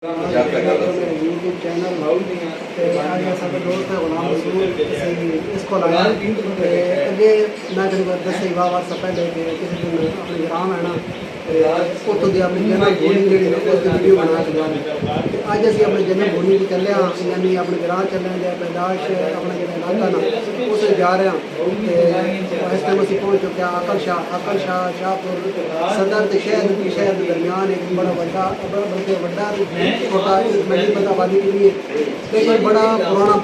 YouTube channel आज साढ़े दोस्त है गुलाम मसूद इसको लाया अगे मैं करीब 10 वर्ष पहले किसी दिन अपने ग्राम है ना उतो दी अपनी जन्मभूमि जी वीडियो बना के अज असी अपने जन्मभूमि की चले यानी अपने ग्राम चले पैदाश अपना जो इलाका ना उस जा रहे हैं इस टाइम असी पहुँच चुके हैं अकल शाह शाहपुर सदर तो शहर के दरमियान एक बड़ा बड़ा बल्कि बड़ा छोटा नहीं पता आबादी के लिए लेकिन बड़ा पुराना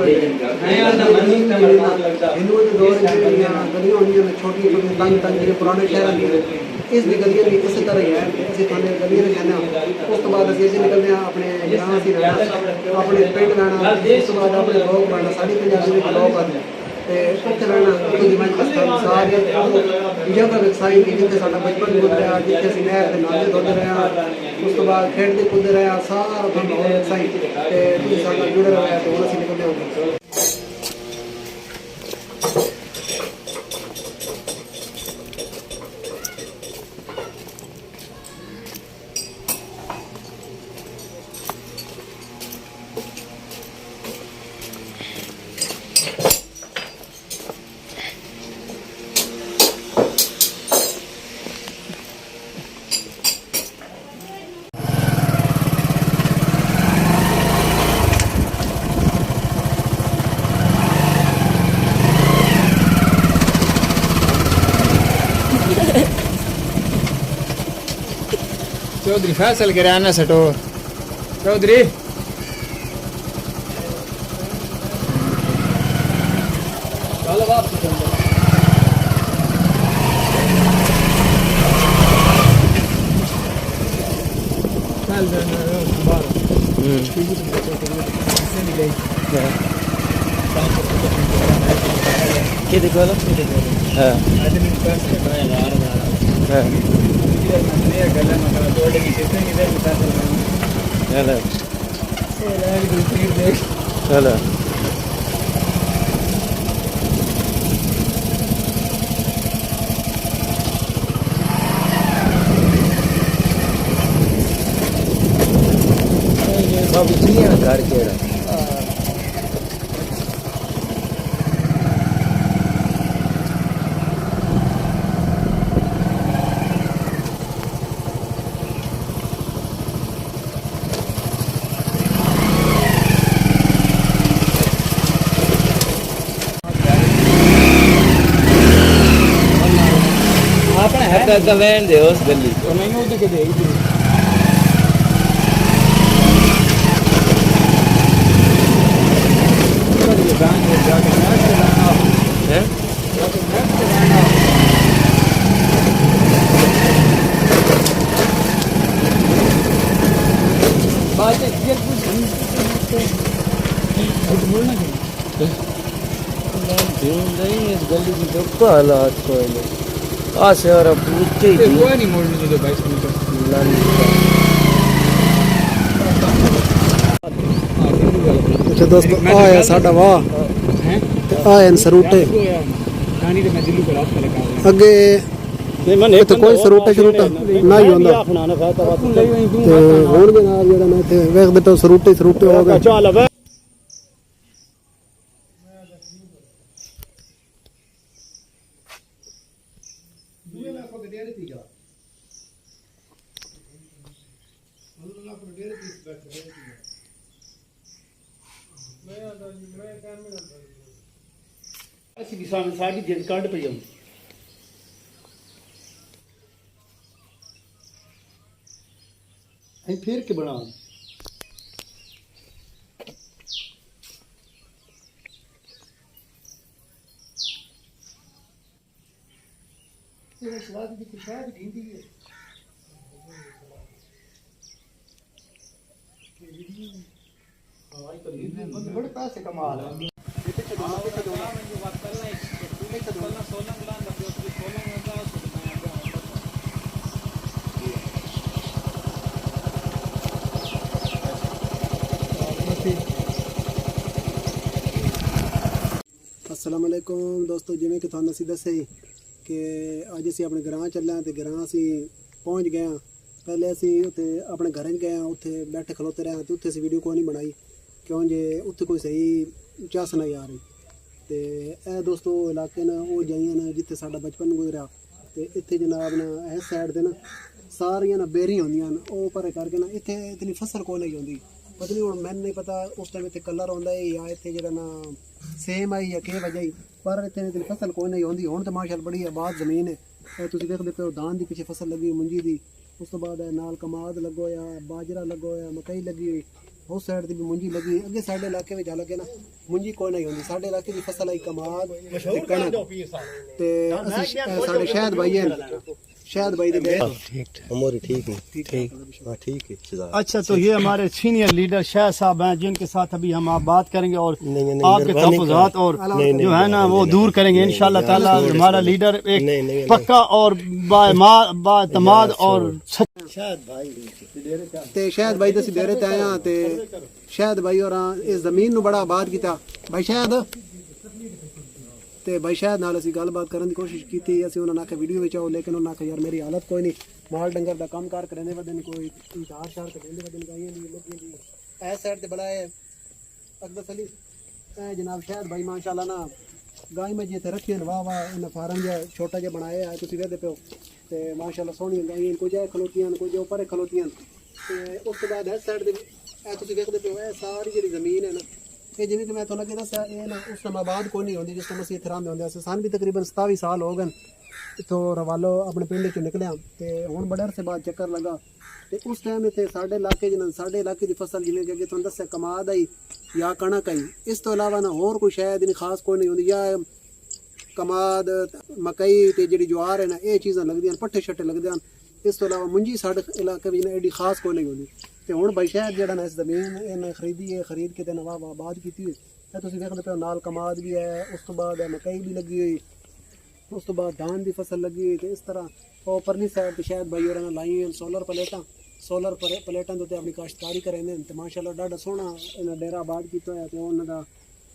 हिंदुओं के दौर गलियाँ होंगे छोटी छोटी तंग तंग पुराने शहर की इस गलियाँ भी इस तरह ही है असं थोड़े गलियाँ कहने उस तो बाद अभी निकलने अपने ग्रां से रहना अपने पिंड रहना उस तो बाद अपने लोग रहना साढ़े पंजाबी के लोग आते उत्थे रहना सारे जगह व्यवसाय की जितने साढ़ा बचपन गुजरिया जितने असं नहर के नाले धुद रहे उस तो बाद खेडते कूदते रहे सारा व्यवसाय साढ़ा जुड़े रहा तो हम असं निकलने होंगे। चौधरी फैसल किराना स्टोर चौधरी घर के कमेंट दे उस गली तो नहीं उधर के दे गली की तो हालात से और पूछते ही नहीं मोड़ने तो 22 मीटर अच्छा दोस्तों आया साडा वाह आए सरूटे अगे तो कोई सरूटा शरूटा ना ही होंदा ते होणगे नाल जेड़ा मैं इत्थे वेखदे तो सरूटे हो गए। साड़ी जिद कंड पे जाऊँ फिर के बना स्वाद की खुशहाल ढींदी है बड़े पैसे कमा रहे अस्सलाम वालेकुम दोस्तों जिवें कि तुहानूं असीं दस्से कि अज असीं अपने ग्रां चले तो ग्रां असीं पहुँच गए ਪਹਿਲੇ ਅਸੀਂ ਉੱਥੇ ਆਪਣੇ ਘਰਾਂ 'ਚ ਗਏ ਹਾਂ, ਉੱਥੇ ਬੈਠੇ ਖਲੋਤੇ ਰਹੇ ਤੇ ਉੱਥੇ ਅਸੀਂ ਵੀਡੀਓ ਕੋਈ ਨਹੀਂ ਬਣਾਈ ਕਿਉਂ ਜੇ ਉੱਥੇ ਕੋਈ ਸਹੀ ਚੱਸ ਨਹੀਂ ਆ ਰਹੀ। ਤੇ ਇਹ ਦੋਸਤੋ ਇਲਾਕੇ ਨੇ ਉਹ ਜਾਈਆਂ ਨੇ ਜਿੱਥੇ ਸਾਡਾ ਬਚਪਨ ਗੁਜ਼ਰਿਆ। ਤੇ ਇੱਥੇ ਜਨਾਬ ਨਾ ਇਸ ਸਾਈਡ ਤੇ ਨਾ ਸਾਰੀਆਂ ਨਾ ਬੇਰੀਆਂ ਹੁੰਦੀਆਂ ਨੇ, ਉਹ ਭਰੇ ਕਰਕੇ ਨਾ ਇੱਥੇ ਇਤਨੀ ਫਸਲ ਕੋਈ ਨਹੀਂ ਹੁੰਦੀ। ਪਤਾ ਨਹੀਂ ਹੁਣ ਮੈਨੂੰ ਨਹੀਂ ਪਤਾ ਉਸ ਟਾਈਮ ਇੱਥੇ ਕਲਰ ਆਉਂਦਾ ਹੈ ਜਾਂ ਇੱਥੇ ਜਿਹੜਾ ਨਾ ਸੇਮ ਆਈ ਜਾਂ ਕੀ ਵਜ੍ਹਾ ਹੀ, ਪਰ ਇੱਥੇ ਇਤਨੀ ਫਸਲ ਕੋਈ ਨਹੀਂ ਹੁੰਦੀ। ਹੁਣ ਤਾਂ ਮਾਸ਼ਾਅੱਲਾ ਬੜੀ ਆਬਾਦ ਜ਼ਮੀਨ ਹੈ। ਇਹ ਤੁਸੀਂ ਦੇਖਦੇ ਪਏ ਹੋ ਦਾਨ ਦੀ ਪਿੱਛੇ ਫਸਲ ਲੱਗੀ ਮੁੰਜੀ ਦੀ, ਉਸ ਤੋਂ ਬਾਅਦ ਨਾਲ ਕਮਾਦ ਲੱਗੋ ਹੋਇਆ, ਬਾਜਰਾ ਲੱਗੋ ਹੋਇਆ, ਮਕਈ ਲੱਗੀ ਹੋਈ, ਉਸ ਸਾਈਡ ਦੀ ਵੀ ਮੁੰਜੀ ਲੱਗੀ। ਅੱਗੇ ਸਾਡੇ ਇਲਾਕੇ ਵਿੱਚ ਹਾਲਾਂਕਿ ਨਾ ਮੁੰਜੀ ਕੋਈ ਨਹੀਂ ਹੁੰਦੀ। ਸਾਡੇ ਇਲਾਕੇ ਦੀ ਫਸਲ ਆਈ ਕਮਾਦ ਤੇ ਕਣਕ। ਤੇ ਅਸੀਂ ਸਾਡੇ ਸ਼ਾਹਿਦ ਭਾਈ ਹੈ, शायद भाई ठीक हमारी ठीक है ठीक हाँ ठीक है। अच्छा तो ये हमारे सीनियर लीडर शाह साहब हैं जिनके साथ अभी हम आप बात करेंगे और आपके तहफ़्फ़ुज़ात और जो है ना वो दूर करेंगे इंशाअल्लाह ताला। हमारा लीडर एक पक्का और बातमाद और शायद भाई दस डेरे ते आया ते शायद भाई और इस जमीन नु बड़ा आबाद किया भाई शायद ਤੇ ਬਾਈ ਸ਼ਾਇਦ ਨਾਲ ਅਸੀਂ ਗੱਲਬਾਤ ਕਰਨ ਦੀ ਕੋਸ਼ਿਸ਼ ਕੀਤੀ। ਅਸੀਂ ਉਹਨਾਂ ਨਾਲ ਆਖਿਆ ਵੀਡੀਓ ਵਿੱਚ ਆਓ, ਲੇਕਿਨ ਉਹਨਾਂ ਆਖਿਆ ਯਾਰ ਮੇਰੀ ਹਾਲਤ ਕੋਈ ਨਹੀਂ, ਮਾਲ ਡੰਗਰ ਦਾ ਕੰਮ ਕਾਰ ਕਰਨੇ ਵਦਨ ਕੋਈ ਚਾਰ ਸ਼ਾਰ ਕੱਢਦੇ ਵਦਨ ਗਾਈਆਂ ਦੀ ਲੋਕਾਂ ਦੀ ਇਸ ਸਾਈਡ ਤੇ ਬੜਾ ਹੈ ਅਕਬਰ ਅਲੀ ਜਨਾਬ ਸ਼ਾਇਦ ਭਾਈ ਮਾਸ਼ਾਅੱਲਾ ਨਾ ਗਾਈ ਮੈਂ ਜਿੱਥੇ ਰੱਖੀਆਂ ਵਾਹ ਵਾਹ ਇਹਨਾਂ ਫਾਰਮ ਜਿਹਾ ਛੋਟਾ ਜਿਹਾ ਬਣਾਇਆ ਹੈ ਤੁਸੀਂ ਵੇਖਦੇ ਪਿਓ ਤੇ ਮਾਸ਼ਾਅੱਲਾ ਸੋਹਣੀਆਂ ਗਾਈਆਂ ਕੁਝ ਐ ਖਲੋਤੀਆਂ ਕੁਝ ਉੱਪਰ ਖਲੋਤੀਆਂ। ਤੇ ਉਸ ਤੋਂ ਬਾਅਦ ਇਸ ਸਾਈਡ ਦੇ ਇਹ ਤੁਸੀਂ ਵੇਖਦੇ ਪਿਓ ਇਹ ਸਾਰੀ ਜਿਹੜੀ ਜ਼ਮੀਨ ਹੈ ਨਾ ਇਹ ਜਿਵੇਂ ਕਿ ਮੈਂ ਤੁਹਾਨੂੰ ਅੱਗੇ ਦੱਸਿਆ ਇਹ ਨਾ ਉਸ ਸਮਾਂ ਬਾਅਦ ਕੋਈ ਨਹੀਂ ਹੁੰਦੀ ਜਿਸ ਟਾਈਮ ਅਸੀਂ ਇੱਥੇ ਰਹਿੰਦੇ ਹੁੰਦੇ ਸੀ। ਸਾਨੂੰ ਵੀ ਤਕਰੀਬਨ 27 ਸਾਲ ਹੋ ਗਏ ਇੱਥੋਂ ਰਵਾਲੋ ਆਪਣੇ ਪਿੰਡ ਚੋਂ ਨਿਕਲਿਆ ਤੇ ਹੁਣ ਬੜੇ ਅਰਸੇ ਬਾਅਦ ਚੱਕਰ ਲੱਗਾ। ਤੇ ਉਸ ਟਾਈਮ ਇੱਥੇ ਸਾਡੇ ਇਲਾਕੇ ਜਿਹਨਾਂ ਸਾਡੇ ਇਲਾਕੇ ਦੀ ਫਸਲ ਜਿਵੇਂ ਕਿ ਅੱਗੇ ਤੁਹਾਨੂੰ ਦੱਸਿਆ ਕਮਾਦ ਆਈ ਜਾਂ ਕਣਕ ਆਈ, ਇਸ ਤੋਂ ਇਲਾਵਾ ਨਾ ਹੋਰ ਕੋਈ ਸ਼ਾਇਦ ਨਹੀਂ ਖਾਸ ਕੋਈ ਨਹੀਂ ਹੁੰਦੀ। ਜਾਂ ਕਮਾਦ ਮਕਈ ਤੇ ਜਿਹੜੀ ਜਵਾਰ ਹੈ ਨਾ ਇਹ ਚੀਜ਼ਾਂ ਲੱਗਦੀਆਂ ਪੱਠੇ ਛੱਟੇ ਲੱਗਦੇ ਹਨ। ਇਸ ਤੋਂ ਇਲਾਵਾ ਮੁੰਜੀ ਸਾਡੇ ਇਲਾਕੇ ਵਿੱਚ ਐਡੀ ਖਾਸ ਕੋਈ ਨਹੀਂ ਹੁੰਦੀ। ਤੇ ਹੁਣ ਬਾਈ ਸ਼ਾਇਦ ਜਿਹੜਾ ਨਾ ਇਸ ਜ਼ਮੀਨ ਇਹਨੇ ਖਰੀਦੀ ਹੈ, ਖਰੀਦ ਕੇ ਤੇ ਨਵਾਂ ਆਬਾਦ ਕੀਤੀ ਹੋਈ ਹੈ। ਤੁਸੀਂ ਵੇਖਦੇ ਪਏ ਨਾਲ ਕਮਾਦ ਵੀ ਹੈ, ਉਸ ਤੋਂ ਬਾਅਦ ਮਕਈ ਵੀ ਲੱਗੀ ਹੋਈ, ਉਸ ਤੋਂ ਬਾਅਦ ਧਾਨ ਦੀ ਫਸਲ ਲੱਗੀ ਹੋਈ। ਤੇ ਇਸ ਤਰ੍ਹਾਂ ਉਹ ਪਰਲੀ ਸਾਈਡ ਤੇ ਸ਼ਾਇਦ ਬਾਈ ਹੋਰਾਂ ਨੇ ਲਾਈ ਹੋਈ ਸੋਲਰ ਪਲੇਟਾਂ ਦੇ ਉੱਤੇ ਆਪਣੀ ਕਾਸ਼ਤਕਾਰੀ ਕਰਦੇ ਨੇ। ਤੇ ਮਾਸ਼ਾਅੱਲਾ ਡਾਢਾ ਸੋਹਣਾ ਇਹਨਾਂ ਡੇਰਾ ਆਬਾਦ ਕੀਤਾ ਹੋਇਆ ਤੇ ਉਹਨਾਂ ਦਾ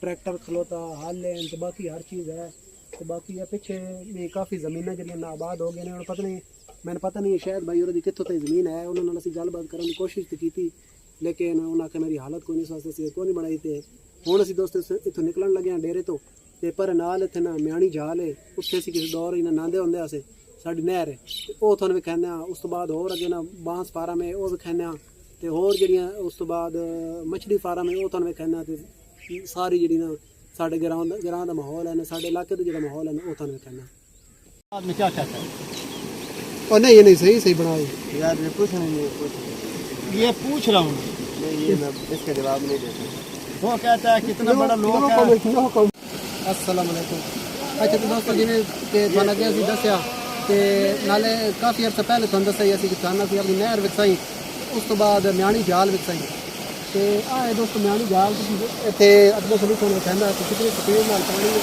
ਟਰੈਕਟਰ ਖਲੋਤਾ ਹਲ ਹੈ ਤੇ ਬਾਕੀ ਹਰ ਚੀਜ਼ ਹੈ। ਤੇ ਬਾਕੀ ਇਹ ਪਿੱਛੇ ਵੀ ਕਾਫੀ ਜ਼ਮੀਨਾਂ ਜਿਹੜੀਆਂ ਨਾ ਆਬਾਦ ਹੋ ਗਏ ਨੇ। ਹੁਣ ਪਤਾ ਨਹੀਂ ਮੈਨੂੰ ਪਤਾ ਨਹੀਂ ਸ਼ਾਇਦ ਭਾਈ ਉਹਨਾਂ ਦੀ ਕਿੱਥੋਂ ਤੱਕ ਜ਼ਮੀਨ ਹੈ। ਉਹਨਾਂ ਨਾਲ ਅਸੀਂ ਗੱਲਬਾਤ ਕਰਨ ਦੀ ਕੋਸ਼ਿਸ਼ ਤਾਂ ਕੀਤੀ ਲੇਕਿਨ ਉਹਨਾਂ ਆਖਿਆ ਮੇਰੀ ਹਾਲਤ ਕੋਈ ਨਹੀਂ ਵਾਸਤੇ ਸੀ ਕੋਈ ਨਹੀਂ ਬਣਾਈ। ਤੇ ਹੁਣ ਅਸੀਂ ਦੋਸਤ ਇੱਥੋਂ ਨਿਕਲਣ ਲੱਗੇ ਹਾਂ ਡੇਰੇ ਤੋਂ ਤੇ ਪਰ ਨਾਲ ਇੱਥੇ ਨਾ ਮਿਆਣੀ ਜਾਲ ਹੈ, ਉੱਥੇ ਅਸੀਂ ਕਿਸੇ ਦੌਰ ਇਹਨਾਂ ਨਾਂਦੇ ਹੁੰਦੇ ਆਸੇ ਸਾਡੀ ਨਹਿਰ ਹੈ ਤੇ ਉਹ ਤੁਹਾਨੂੰ ਵੀ ਕਹਿੰਦੇ ਆ। ਉਸ ਤੋਂ ਬਾਅਦ ਹੋਰ ਅੱਗੇ ਨਾ ਬਾਂਸ ਫਾਰਮ ਹੈ ਉਹ ਵੀ ਕਹਿੰਦੇ ਆ ਤੇ ਹੋਰ ਜਿਹੜੀਆਂ ਉਸ ਤੋਂ ਬਾਅਦ ਮਛਲੀ ਫਾਰਮ ਹੈ ਉਹ ਤੁਹਾਨੂੰ ਵੀ ਕਹਿੰਦੇ ਆ। ਤੇ ਸਾਰੀ ਜਿਹੜੀ ਨਾ ਸਾਡੇ ਗਰਾਂ ਦਾ ਮਾਹੌਲ ਹੈ ਨਾ ਸਾਡੇ ਇਲਾਕੇ ਦਾ ਜਿਹੜਾ ਮਾਹੌਲ ਹੈ ਨਾ ਉਹ ਤੁਹਾਨੂੰ ਵੀ ਕਹਿੰਦੇ ਆ। में क्या कहता है और नहीं ये नहीं सही बनाए यार ये कुछ नहीं ये पूछ रहा हूँ ये मैं इसका जवाब नहीं दे सकता। वो कहता है कितना बड़ा लोग है। अस्सलाम वालेकुम। अच्छा तो दोस्तों जिन्हें कि थाना गया सी दसिया ते नाले काफ़ी अर्सा पहले तुहानू दस्सिया सी कि थाना सी अपनी नहर विकसाई उस तो बाद म्याणी जाल विकसाई ते आए दोस्तों म्याणी जाल इत्थे अदबो सभी तुहानू कहंदा कि कितनी स्पीड नाल पानी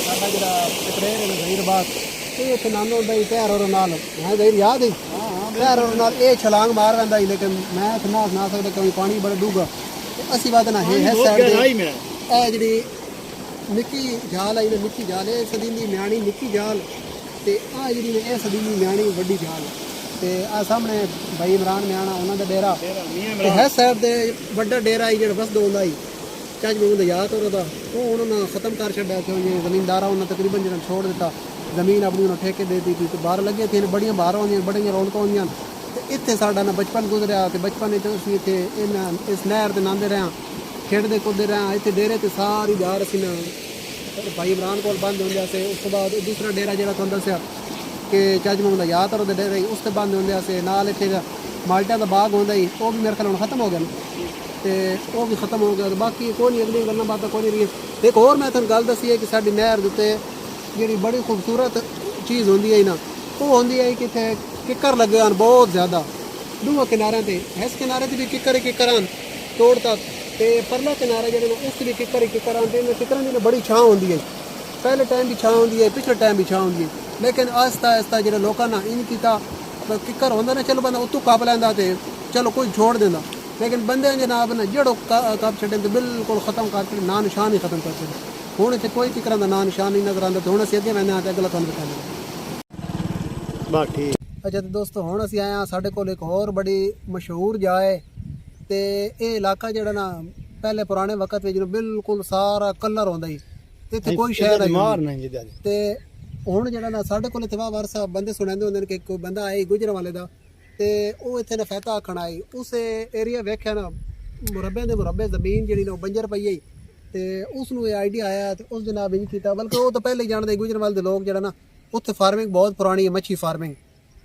साडा जिहड़ा पटरेर है ज़हीराबाद ये इत्थे नानो हुंदा ही तैयार और नाल है ज़हीर याद है तैयार और नाल ये छलांग मार रहा ही लेकिन मैं इत्थे ना सकदा क्योंकि पानी बड़ा डूंगा असी बात ना है साइड ए जिहड़ी निक्की जाल आई निक्की जाल है सदीनी म्याणी निक्की जाल ते आ जिहड़ी ने ए सदीनी म्याणी वड्डी जाल ते आ सामने भाई इमरान म्याणा उन्हां दा डेरा ते है साइड दे वड्डा डेरा ही जेड़ा बसदा हुंदा ही ਚੱਜ ਮੈਨੂੰ ਯਾਦ ਹੋ ਰਿਹਾ ਉਹ ਉਹਨਾਂ ਨੇ ਖਤਮ ਕਰ ਛੱਡਿਆ ਕਿਉਂਕਿ ਜ਼ਮੀਨਦਾਰਾਂ ਉਹਨਾਂ ਤਕਰੀਬਨ ਜਿਹੜਾ ਛੋੜ ਦਿੱਤਾ ਜ਼ਮੀਨ ਆਪਣੀ ਉਹਨਾਂ ਠੇਕੇ ਦੇ ਦਿੱਤੀ ਤੇ ਬਾਹਰ ਲੱਗੇ ਤੇ ਬੜੀਆਂ ਬਾਹਰ ਆਉਂਦੀਆਂ ਬੜੀਆਂ ਰੌਣਕਾਂ ਹੁੰਦੀਆਂ ਤੇ ਇੱਥੇ ਸਾਡਾ ਨਾ ਬਚਪਨ ਗੁਜ਼ਰਿਆ ਤੇ ਬਚਪਨ ਵਿੱਚ ਅਸੀਂ ਇੱਥੇ ਇਹਨਾਂ ਇਸ ਨਹਿਰ ਦੇ ਨਾਂਦੇ ਰਹੇ ਖੇਡਦੇ ਕੁੱਦਦੇ ਰਹੇ ਇੱਥੇ ਡੇਰੇ ਤੇ ਸਾਰੀ ਯਾਰ ਅਸੀਂ ਨਾ ਭਾਈ ਇਮਰਾਨ ਕੋਲ ਬੰਦ ਹੁੰਦੇ ਸੀ। ਉਸ ਤੋਂ ਬਾਅਦ ਦੂਸਰਾ ਡੇਰਾ ਜਿਹੜਾ ਤੁਹਾਨੂੰ ਦੱਸਿਆ ਕਿ ਚੱਜ ਮੈਨੂੰ ਯਾਦ ਹੋ ਰਿਹਾ ਡੇਰੇ ਉਸ ਤੋਂ ਬੰਦ ਹੁੰਦੇ ਸੀ ਨਾਲ ਇੱਥੇ ਮਾਲਟਿਆਂ ਦਾ ਬਾਗ ਹੁੰਦਾ ਸੀ ਉਹ ਵੀ ਮੇਰੇ ਖਿਆਲ ਹੁਣ ਖਤਮ ਹੋ ਗਿਆ ਤੇ ਉਹ ਵੀ ਖਤਮ ਹੋ ਗਿਆ। ਬਾਕੀ ਕੋਈ ਨਹੀਂ ਅਗਲੀ ਗੱਲਾਂ ਬਾਤਾਂ ਕੋਈ ਨਹੀਂ ਰਹੀ। ਇੱਕ ਹੋਰ ਮੈਂ ਤੁਹਾਨੂੰ ਗੱਲ ਦੱਸੀ ਹੈ ਕਿ ਸਾਡੀ ਨਹਿਰ ਦੇ ਉੱਤੇ ਜਿਹੜੀ ਬੜੀ ਖੂਬਸੂਰਤ ਚੀਜ਼ ਹੁੰਦੀ ਹੈ ਨਾ ਉਹ ਹੁੰਦੀ ਹੈ ਕਿ ਇੱਥੇ ਕਿੱਕਰ ਲੱਗੇ ਹਨ ਬਹੁਤ ਜ਼ਿਆਦਾ ਦੋਵਾਂ ਕਿਨਾਰਿਆਂ ਤੇ। ਇਸ ਕਿਨਾਰੇ ਤੇ ਵੀ ਕਿੱਕਰ ਹਨ ਤੋੜ ਤੱਕ ਤੇ ਪਰਲਾ ਕਿਨਾਰਾ ਜਿਹੜਾ ਉਸ ਤੇ ਵੀ ਕਿੱਕਰ ਹਨ ਤੇ ਇਹਨਾਂ ਕਿੱਕਰਾਂ ਦੀ ਬੜੀ ਛਾਂ ਹੁੰਦੀ ਹੈ। ਪਹਿਲੇ ਟਾਈਮ ਵੀ ਛਾਂ ਹੁੰਦੀ ਹੈ ਪਿਛਲੇ ਟਾਈਮ ਵੀ ਛਾਂ ਹੁੰਦੀ ਹੈ ਲੇਕਿਨ ਆਸਤਾ ਜਿਹੜੇ ਲੋਕਾਂ ਨੇ ਇਨ ਕੀਤਾ ਕਿੱਕਰ ਹੁੰਦਾ ਨਾ ਚਲੋ ਬੰਦਾ ਉੱਤੋਂ ਕੱਪ ਲੈਂਦਾ ਤੇ ਚਲੋ ਕੋਈ ਛੋੜ ਦਿੰਦਾ लेकिन बंदे जनाब ने जड़ो कप छे तो बिल्कुल खत्म कर छे ना निशान ही खत्म कर छे। ਹੁਣ ਇੱਥੇ ਕੋਈ ਫਿਕਰਾਂ ਦਾ ਨਾਂ ਨਿਸ਼ਾਨ ਨਹੀਂ ਨਜ਼ਰ ਆਉਂਦਾ। ਤੇ ਹੁਣ ਅਸੀਂ ਅੱਗੇ ਵੰਦੇ ਹਾਂ ਤੇ ਅਗਲਾ ਤੁਹਾਨੂੰ ਦਿਖਾਉਂਦੇ। ਬਸ ਠੀਕ। ਅੱਛਾ ਤੇ ਦੋਸਤੋ ਹੁਣ ਅਸੀਂ ਆਏ ਹਾਂ ਸਾਡੇ ਕੋਲ ਇੱਕ ਹੋਰ ਬੜੀ ਮਸ਼ਹੂਰ ਜਗ੍ਹਾ ਹੈ ਤੇ ਇਹ ਇਲਾਕਾ ਜਿਹੜਾ ਨਾ ਪਹਿਲੇ ਪੁਰਾਣੇ ਵਕਤ ਵਿੱਚ ਬਿਲਕੁਲ ਸਾਰਾ ਕਲਰ ਹੁੰਦਾ ਸੀ ਤੇ ਇੱਥੇ ਕੋਈ ਸ਼ਹਿਰ ਨਹੀਂ ਤੇ ਹੁਣ ਜਿਹੜਾ ਨਾ ਸਾਡੇ ਕੋਲ ਇੱਥੇ ਵਾਰ ਸਾਹਿਬ ਬੰਦੇ ਸੁਣਾਉਂਦੇ ਹੁੰਦੇ ਨੇ ਕਿ ਕੋਈ ਬੰਦਾ ਆਏ ਗੁਜਰਾਂਵਾਲੇ ਦਾ ਤੇ ਉਹ ਇੱਥੇ ਨਫੈਤਾ ਆਖਣ ਆਏ ਉਸ ਏਰੀਆ ਵੇਖਿਆ ਨਾ ਮੁਰੱਬੇ ਦੇ ਮੁਰੱਬੇ ਜ਼ਮੀਨ ਜਿਹੜੀ ਨਾ ਉਹ ਬੰਜਰ ਪਈ ਹੈ ਤੇ ਉਸ ਨੂੰ ਇਹ ਆਈਡੀਆ ਆਇਆ ਤੇ ਉਸ ਜਨਾਬ ਇੰਜ ਕੀਤਾ ਬਲਕਿ ਉਹ ਤਾਂ ਪਹਿਲੇ ਹੀ ਜਾਣਦੇ ਗੁਜਰਾਂਵਾਲੇ ਦੇ ਲੋਕ ਜਿਹੜਾ ਨਾ ਉੱਥੇ ਫਾਰਮਿੰਗ ਬਹੁਤ ਪੁਰਾਣੀ ਹੈ ਮੱਛੀ ਫਾਰਮਿੰਗ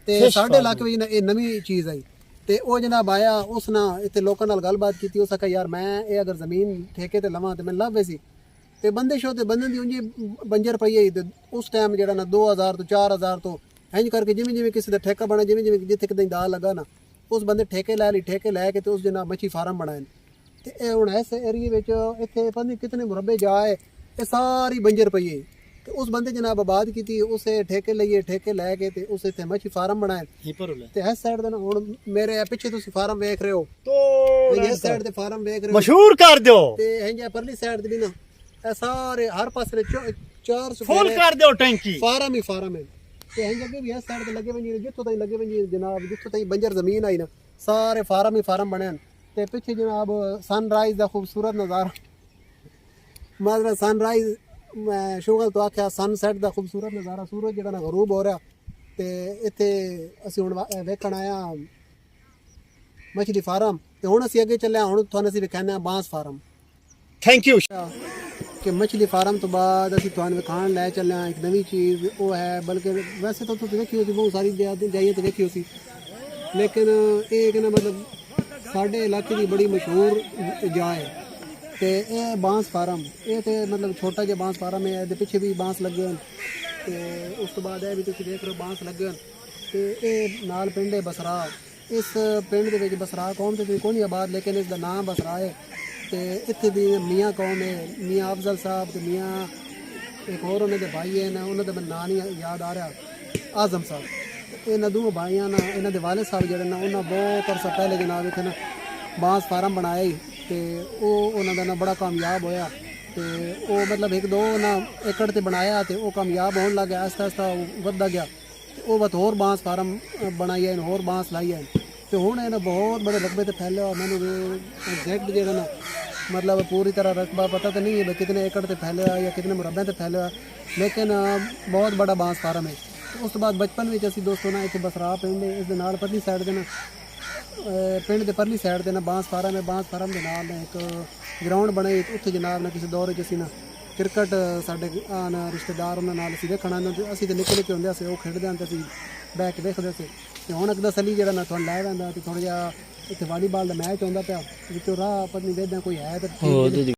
ਤੇ ਸਾਡੇ ਇਲਾਕੇ ਵਿੱਚ ਨਾ ਇਹ ਨਵੀਂ ਚੀਜ਼ ਆਈ ਤੇ ਉਹ ਜਨਾਬ ਆਇਆ ਉਸ ਨਾਲ ਇੱਥੇ ਲੋਕਾਂ ਨਾਲ ਗੱਲਬਾਤ ਕੀਤੀ ਉਸ ਆਖਿਆ ਯਾਰ ਮੈਂ ਇਹ ਅਗਰ ਜ਼ਮੀਨ ਠੇਕੇ ਤੇ ਲਵਾਂ ਤੇ ਮੈਂ ਲਾਵੇ ਸੀ ਤੇ ਬੰਦੇ ਸ਼ੋ ਤੇ ਬੰਦੇ ਦੀ ਉਂਝ ਬੰਜਰ ਪਈ ਹੈ ਤੇ ਉਸ ਟਾਈਮ ਜਿਹੜਾ ਨਾ 2000 ਤੋਂ 4000 ਤੋਂ ਇੰਜ ਕਰਕੇ ਜਿਵੇਂ ਜਿਵੇਂ ਕਿਸੇ ਦਾ ਠੇਕਾ ਬਣਾ ਜਿਵੇਂ ਜਿਵੇਂ ਜਿੱਥੇ ਕਿਤੇ ਦਾ ਲੱਗਾ ਨਾ ਉਸ ਬੰਦੇ ਠੇਕੇ ਲੈ ਲਈ ਠੇਕੇ ਲੈ ਕੇ ਤੇ ਉਸ ਜਨਾਬ ਮੱਛੀ ਫਾਰਮ ਬਣਾਏ ਤੇ ਇਹ ਹੁਣ ਇਸ ਏਰੀਏ ਵਿੱਚ ਇੱਥੇ ਪਤਾ ਨਹੀਂ ਕਿਤਨੇ ਮੁਰੱਬੇ ਜਾਏ ਇਹ ਸਾਰੀ ਬੰਜਰ ਪਈ ਹੈ ਤੇ ਉਸ ਬੰਦੇ ਜਨਾਬ ਆਬਾਦ ਕੀਤੀ ਉਸੇ ਠੇਕੇ ਲਈਏ ਠੇਕੇ ਲੈ ਕੇ ਤੇ ਉਸ ਇੱਥੇ ਮੱਛੀ ਫਾਰਮ ਬਣਾਏ ਤੇ ਇਸ ਸਾਈਡ ਦੇ ਨਾ ਹੁਣ ਮੇਰੇ ਪਿੱਛੇ ਤੁਸੀਂ ਫਾਰਮ ਵੇਖ ਰਹੇ ਹੋ ਤੇ ਇਸ ਸਾਈਡ ਤੇ ਫਾਰਮ ਵੇਖ ਰਹੇ ਹੋ ਮਸ਼ਹੂਰ ਕਰ ਦਿਓ ਤੇ ਇੰਜ ਪਰਲੀ ਸਾਈਡ ਤੇ ਵੀ ਨਾ ਇਹ ਸਾਰੇ ਹਰ ਪਾਸੇ 4 ਫੁੱਲ ਕਰ ਦਿਓ ਟੈਂਕੀ ਫਾਰਮ ਹੀ ਫਾਰਮ ਹੈ ਤੇ ਇੰਜ ਅੱਗੇ ਵੀ ਇਸ ਸਾਈਡ ਤੇ ਲੱਗੇ ਹੋਏ ਜਿੱਥੋਂ ਤਾਈਂ ਲੱਗੇ ਹੋਏ ਜਨਾਬ ਜਿੱਥੋਂ ਤਾਈਂ ਬੰਜਰ ਜ਼ਮੀਨ ਆਈ ਨਾ ਸਾਰੇ ਫਾਰਮ ਹੀ ਫਾਰਮ ਬਣੇ ਹਨ ਤੇ ਪਿੱਛੇ ਜਨਾਬ ਸਨਰਾਈਜ਼ ਦਾ ਖੂਬਸੂਰਤ ਨਜ਼ਾਰਾ ਮਾਜ਼ਰਾ ਸਨਰਾਈਜ਼ ਮੈਂ ਸ਼ੁਗਲ ਤੋਂ ਆਖਿਆ ਸਨਸੈਟ ਦਾ ਖੂਬਸੂਰਤ ਨਜ਼ਾਰਾ ਸੂਰਜ ਜਿਹੜਾ ਨਾ ਗਰੂਬ ਹੋ ਰਿਹਾ ਤੇ ਇੱਥੇ ਅਸੀਂ ਹੁਣ ਵੇਖਣ ਆਇਆ ਮੱਛੀ ਫਾਰਮ ਤੇ ਹੁਣ ਅਸੀਂ ਅੱਗੇ ਚੱਲਿਆ ਹੁਣ ਤੁਹਾਨੂੰ ਅਸੀਂ ਵਿਖਾਉਂਦੇ ਹਾਂ ਬਾਂਸ ਫਾਰਮ ਥੈਂਕ ਯੂ ਕਿ ਮੱਛੀ ਫਾਰਮ ਤੋਂ ਬਾਅਦ ਅਸੀਂ ਤੁਹਾਨੂੰ ਵਿਖਾਉਣ ਲੈ ਚੱਲੇ ਹਾਂ ਇੱਕ ਨਵੀਂ ਚੀਜ਼ ਉਹ ਹੈ ਬਲਕਿ ਵੈਸੇ ਤਾਂ ਤੁਸੀਂ ਵੇਖੀ ਹੋਈ ਬਹੁਤ ਸਾਰੀ ਜਾਈਆਂ ਤੇ ਵੇਖੀ ਹੋਈ ਲੇਕਿਨ ਇਹ ਕਿ ਨਾ ਮਤਲਬ ਸਾਡੇ ਇਲਾਕੇ ਦੀ ਬੜੀ ਮਸ਼ਹੂਰ ਜਗ੍ਹਾ ਹੈ ਤੇ ਇਹ ਬਾਂਸ ਫਾਰਮ ਇਹ ਤੇ ਮਤਲਬ ਛੋਟਾ ਜਿਹਾ ਬਾਂਸ ਫਾਰਮ ਹੈ ਇਹਦੇ ਪਿੱਛੇ ਵੀ ਬਾਂਸ ਲੱਗੇ ਹਨ ਤੇ ਉਸ ਤੋਂ ਬਾਅਦ ਇਹ ਵੀ ਤੁਸੀਂ ਦੇਖ ਰਹੇ ਹੋ ਬਾਂਸ ਲੱਗੇ ਹਨ ਤੇ ਇਹ ਨਾਲ ਪਿੰਡ ਹੈ ਬਸਰਾ ਇਸ ਪਿੰਡ ਦੇ ਵਿੱਚ ਬਸਰਾ ਕੌਮ ਤੇ ਕੋਈ ਨਹੀਂ ਆਬਾਦ ਲੇਕਿਨ ਇਸ ਦਾ ਨਾਮ ਬਸਰਾ ਹੈ ਤੇ ਇੱਥੇ ਦੀ ਮੀਆਂ ਕੌਮ ਹੈ ਮੀਆਂ ਅਫਜ਼ਲ ਸਾਹਿਬ ਤੇ ਮੀਆਂ ਇੱਕ ਹੋਰ ਉਹਨਾਂ ਦੇ ਭਾਈ ਹੈ ਨਾ ਉਹਨਾਂ ਦਾ ਮੈਨੂੰ ਨਾਂ ਨਹੀਂ ਯਾਦ ਆ ਰਿਹਾ ਆਜ਼ਮ ਸਾਹਿਬ ਇਹਨਾਂ ਦੋ ਭਾਈਆਂ ਨਾ ਇਹਨਾਂ ਦੇ ਵਾਲਿਦ ਸਾਹਿਬ ਜਿਹੜੇ ਨਾ ਉਹਨਾਂ ਬਹੁਤ ਅਰਸਾ ਪਹਿਲੇ ਜਨਾਬ ਇੱਥੇ ਨਾ ਬਾਂਸ ਫਾਰਮ ਬਣਾਇਆ ਤੇ ਉਹ ਉਹਨਾਂ ਦਾ ਨਾ ਬੜਾ ਕਾਮਯਾਬ ਹੋਇਆ ਤੇ ਉਹ ਮਤਲਬ ਇੱਕ ਦੋ ਨਾ ਏਕੜ ਤੇ ਬਣਾਇਆ ਤੇ ਉਹ ਕਾਮਯਾਬ ਹੋਣ ਲੱਗ ਗਿਆ ਆਸਤਾ ਆਸਤਾ ਵੱਧਦਾ ਗਿਆ ਤੇ ਉਹ ਬਤ ਹੋਰ ਬਾਂਸ ਫਾਰਮ ਬਣਾਈ ਹੈ ਹੋਰ ਬਾਂਸ ਲਾਈ ਹੈ ਤੇ ਹੁਣ ਇਹਨਾਂ ਬਹੁਤ ਬੜੇ ਰਕਬੇ ਤੇ ਫੈਲਿਆ ਮੈਨੂੰ ਐਗਜ਼ੈਕਟ ਜਿਹੜਾ ਨਾ मतलब पूरी तरह रकबा पता तो नहीं है कितने एकड़ से फैले या कितने मुरब्बे से फैले लेकिन बहुत बड़ा बांस फार्म है उस तो बाद बचपन में असीं दोस्तों ना इत्थे बसरा पिंड इस दे नाल परली साइड दे ना पिंड दे परली साइड दे ना बांस फार्म है बांस फार्म दे नाल एक ग्राउंड बने उत्थे जनाब ने किसी दौर च असीं ना क्रिकेट साडे आन रिश्तेदार उन्हां नाल असीं देखण आंदे असीं ते निक्के निक्के हुंदे असीं ओह खेडदे आं ते असीं बैठ के देखदे सी ते हुण अकदा सली जेहड़ा ना तुहानूं लै वैंदा ते थोड़ा जिहा ਇੱਥੇ ਵਾਲੀਬਾਲ ਦਾ ਮੈਚ ਹੁੰਦਾ ਪਿਆ ਵਿੱਚੋਂ ਰਾਹ ਪਤਾ ਨਹੀਂ ਵੇਖਦਾ ਕੋਈ ਹੈ ਤੇ